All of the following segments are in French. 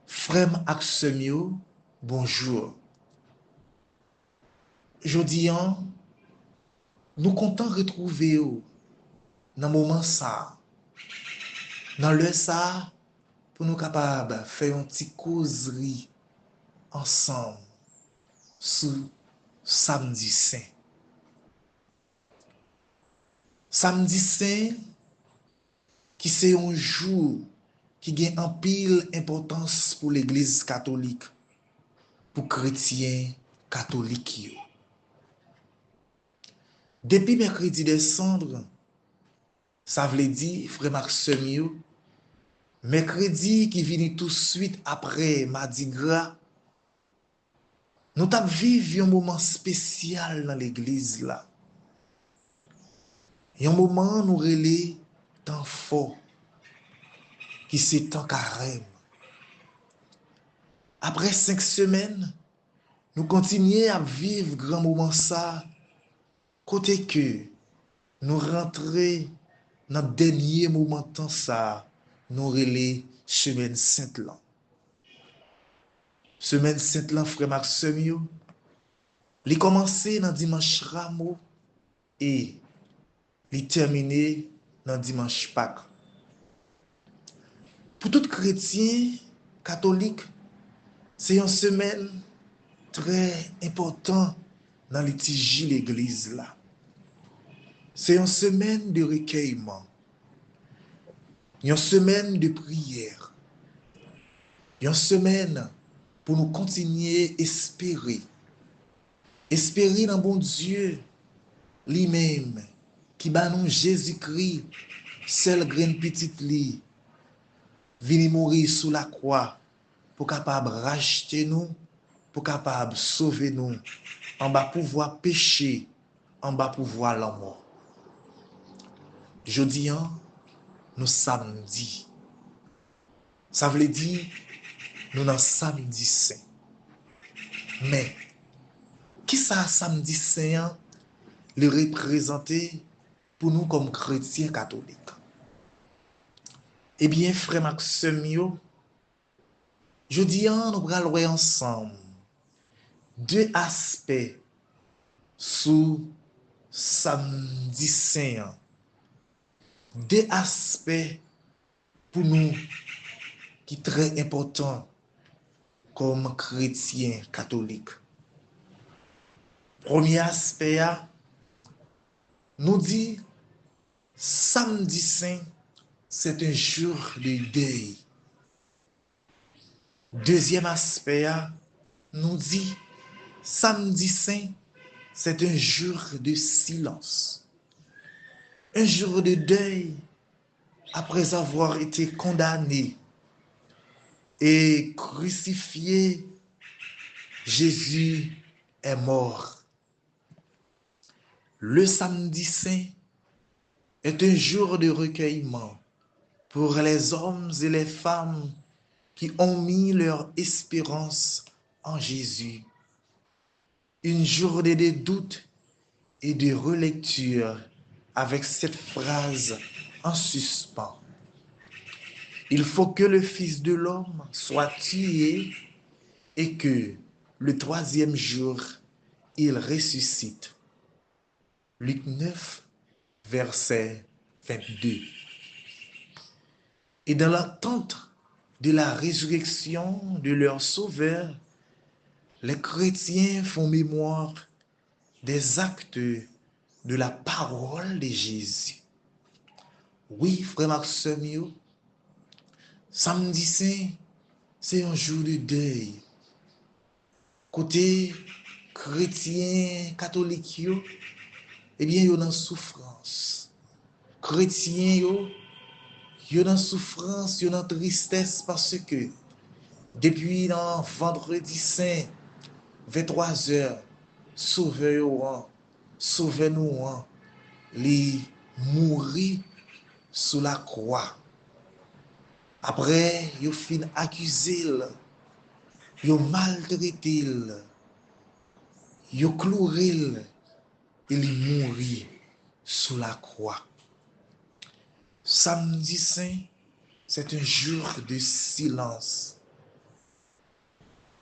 Frère ak sœm yo, bonjour. Jodi an, nous content retrouver yo dans moment ça, dans le ça pour nous capable faire une petite causerie ensemble sous samedi saint. Samedi saint qui c'est un jour qui gagne en pile importance pour l'église catholique, pour chrétiens catholiques yo. Depuis mercredi décembre, ça veut dire, frère Maxime yo, mercredi qui vient tout de suite après Mardi Gras, nous t'a vivre un moment spécial dans l'église là. Un moment nous relais temps fort qui c'est temps carême. Après 5 semaines, nous continuons à vivre grand moment ça côté que nous rentrons dans le dernier moment temps ça, nous relais semaine sainte là. Semaine sainte là, frère Maxime yo, il commencé dans dimanche Rameau et il terminé dans dimanche Pâques. Pour tout chrétien catholique, c'est une semaine très importante dans le liturgie de l'église là. C'est une semaine de recueillement, une semaine de prière, une semaine pour nous continuer à espérer. Espérer dans bon Dieu lui-même qui bat nous Jésus-Christ, seul graine petite li, vini mourir sous la croix pour capable racheter nous, pour capable sauver nous, en bas pouvoir pécher, en bas pouvoir la mort. Jeudi, nous samedi. Ça veut dire nous dans samedi saint. Mais qui ça samedi saint le représenter pour nous comme chrétiens catholiques? Eh bien, frère Maxime yo, jeudi nous allons voir ensemble deux aspects sous samedi saint. Deux aspects pour nous qui sont très importants comme chrétiens catholiques. Premier aspect, nous dit samedi saint, c'est un jour de deuil. Deuxième aspect, nous dit samedi saint, c'est un jour de silence. Un jour de deuil après avoir été condamné et crucifié. Jésus est mort. Le samedi saint est un jour de recueillement pour les hommes et les femmes qui ont mis leur espérance en Jésus. Une journée de doute et de relecture avec cette phrase en suspens. Il faut que le Fils de l'homme soit tué et que le troisième jour, il ressuscite. Luc 9, verset 22. Et dans l'attente de la résurrection de leur Sauveur, les chrétiens font mémoire des actes de la parole de Jésus. Oui, frère Maxime, samedi saint, c'est un jour de deuil. Côté chrétien catholique, eh bien, ils sont en souffrance. Chrétiens, ils sont en souffrance, ils sont en tristesse parce que depuis vendredi saint, 23h, sauvez-nous, les mourir sous la croix. Après, ils fin accusé, ils maltraité, ils cloué, et ils mourir sous la croix. Samedi saint, c'est un jour de silence.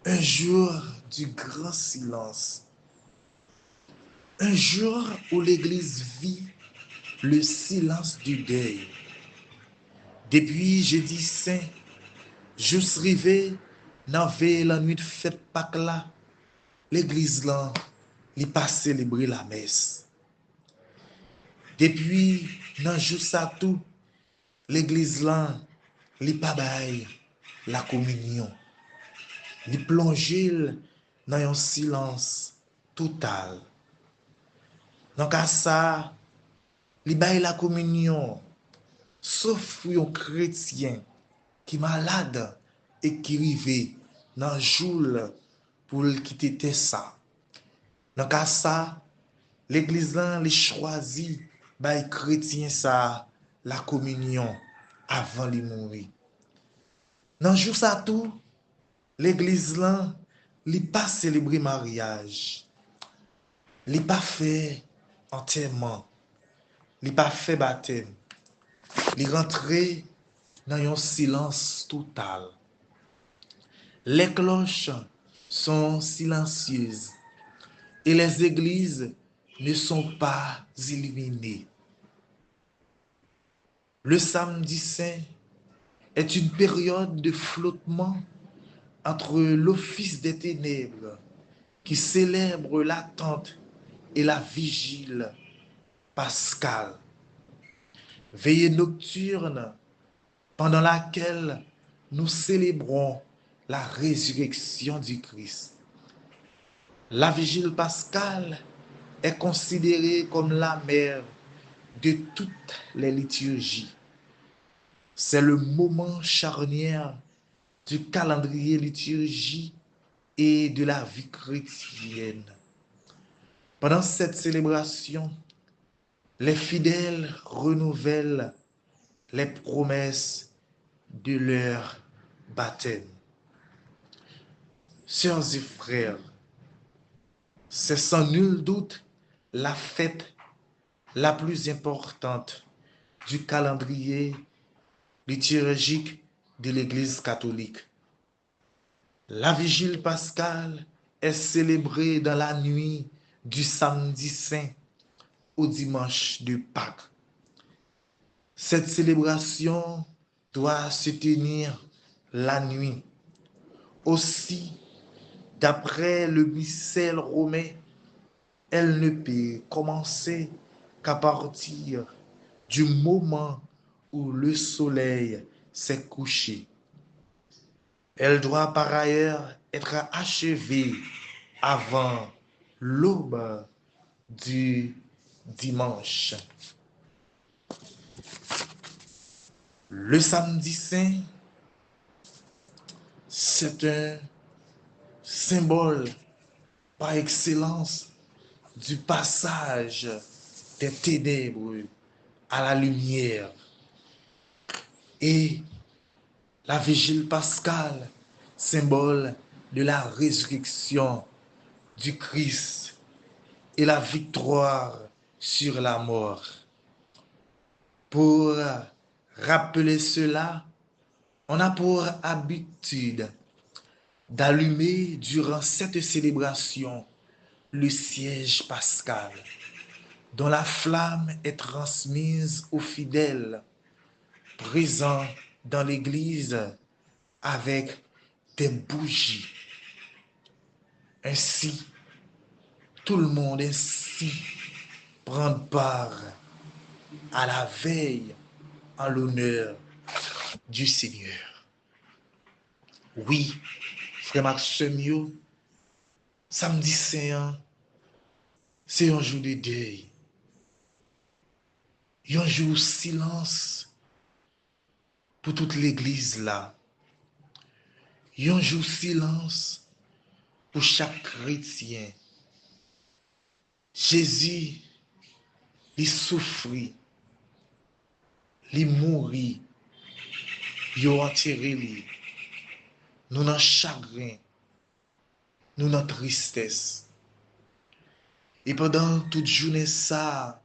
Un jour du grand silence. Un jour où l'Église vit le silence du deuil. Depuis jeudi saint, juste rivé, dans la nuit de fête Pâques là, l'Église là, il pas célébrer la messe. Depuis, dans jour ça tout, l'Église là, il pas bail la communion. Il plongé dans un silence total. Donc à ça, il bail la communion, sauf pour un chrétien qui est malade et qui rive dans le jour pour quitter ça. Donc à ça, l'église là, les choisit by chrétien ça la communion avant de mourir. Dans le jour ça tout, l'église là, il pas célébrer mariage. Il pas fait enterrement. Il pas fait baptême. Il rentré dans un silence total. Les cloches sont silencieuses et les églises ne sont pas illuminées. Le samedi saint est une période de flottement entre l'office des ténèbres qui célèbre l'attente et la vigile pascale. Veillée nocturne pendant laquelle nous célébrons la résurrection du Christ. La vigile pascale est considérée comme la mère de toutes les liturgies. C'est le moment charnière du calendrier liturgique et de la vie chrétienne. Pendant cette célébration, les fidèles renouvellent les promesses de leur baptême. Sœurs et frères, c'est sans nul doute la fête la plus importante du calendrier liturgique de l'Église catholique. La vigile pascale est célébrée dans la nuit du samedi saint au dimanche de Pâques. Cette célébration doit se tenir la nuit. Aussi, d'après le missel romain, elle ne peut commencer qu'à partir du moment où le soleil s'est couché. Elle doit par ailleurs être achevée avant l'aube du dimanche. Le samedi saint, c'est un symbole par excellence du passage des ténèbres à la lumière. Et la vigile pascale, symbole de la résurrection du Christ et la victoire sur la mort. Pour rappeler cela, on a pour habitude d'allumer durant cette célébration le siège pascal, dont la flamme est transmise aux fidèles présents dans l'église avec des bougies. Ainsi, tout le monde ainsi prend part à la veille en l'honneur du Seigneur. Oui, frère Maxime, samedi saint, c'est un jour de deuil. Un jour de silence pour toute l'église là. Un jour de silence pour chaque chrétien. Jésus, il souffrit, il mourit, il enterré, nous dans chagrin, nous dans tristesse. Et pendant toute journée ça,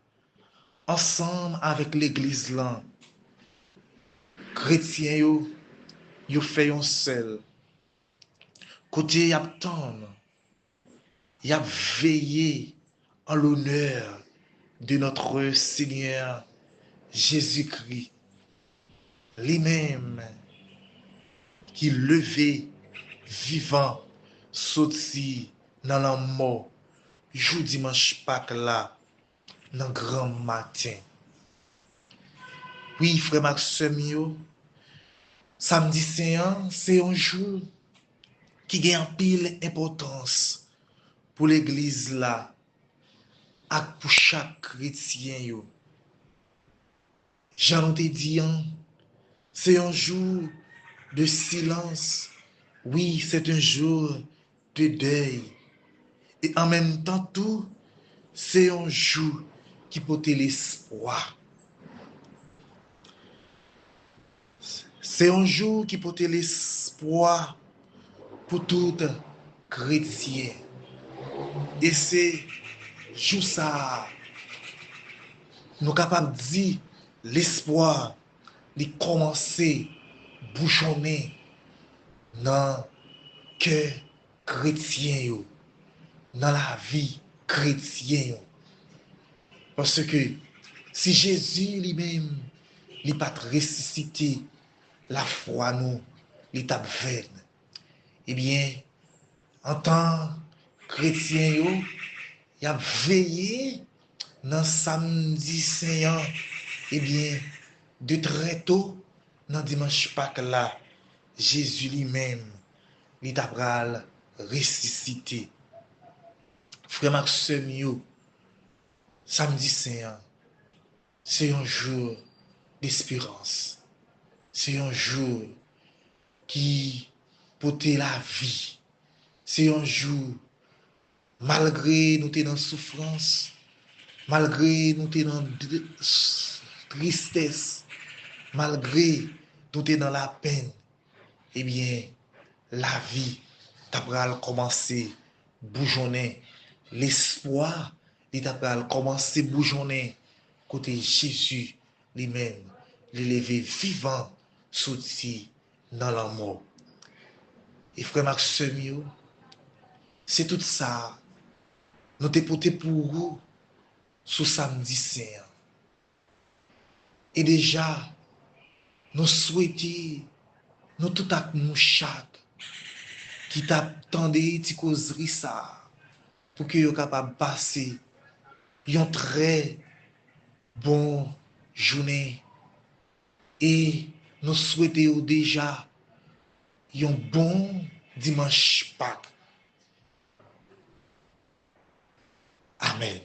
ensemble avec l'église là, chrétiens yo fait un seul côté y attendre, y a veillé en l'honneur de notre Seigneur Jésus-Christ, lui-même qui levé, vivant, sorti dans la mort, jour dimanche Pâques là, dans grand matin. Oui, frère Maxime, samedi Saint, c'est un jour qui gagne en pile importance pour l'église là, et pour chaque chrétien. Jean nous te dit, c'est un jour de silence. Oui, c'est un jour de deuil. Et en même temps, tout, c'est un jour qui porte l'espoir. C'est un jour qui porte l'espoir pour tout chrétien. Et c'est jour ça, nous sommes capables de dire l'espoir de commencer à bouchonner dans le cœur chrétien, dans la vie chrétienne. Parce que si Jésus lui-même n'est pas ressuscité, la foi nous, l'étape vaine. Eh bien, en tant que chrétien, il a veillé dans samedi Saint, eh bien, de très tôt, dans dimanche Pâques là, Jésus lui-même, il a ressuscité. Frère Maxime, samedi Saint, c'est un jour d'espérance. C'est un jour qui portait la vie. C'est un jour, malgré nous sommes dans souffrance, malgré nous sommes dans tristesse, malgré nous sommes dans la peine, eh bien, la vie t'a commencé à bougeonner. L'espoir, il t'a commencé à bougeonner côté Jésus lui-même, l'élevé vivant, sorti dans la mort. Et frère Maxime, c'est tout ça. Nous t'ai porté pour vous ce samedi saint. Et déjà, nous souhaitons, nous tout à nous chaque qui t'attendait, qui causerie ça, pour que vous capable de passer une très bonne journée. Et nous souhaitons déjà un bon dimanche Pâques. Amen.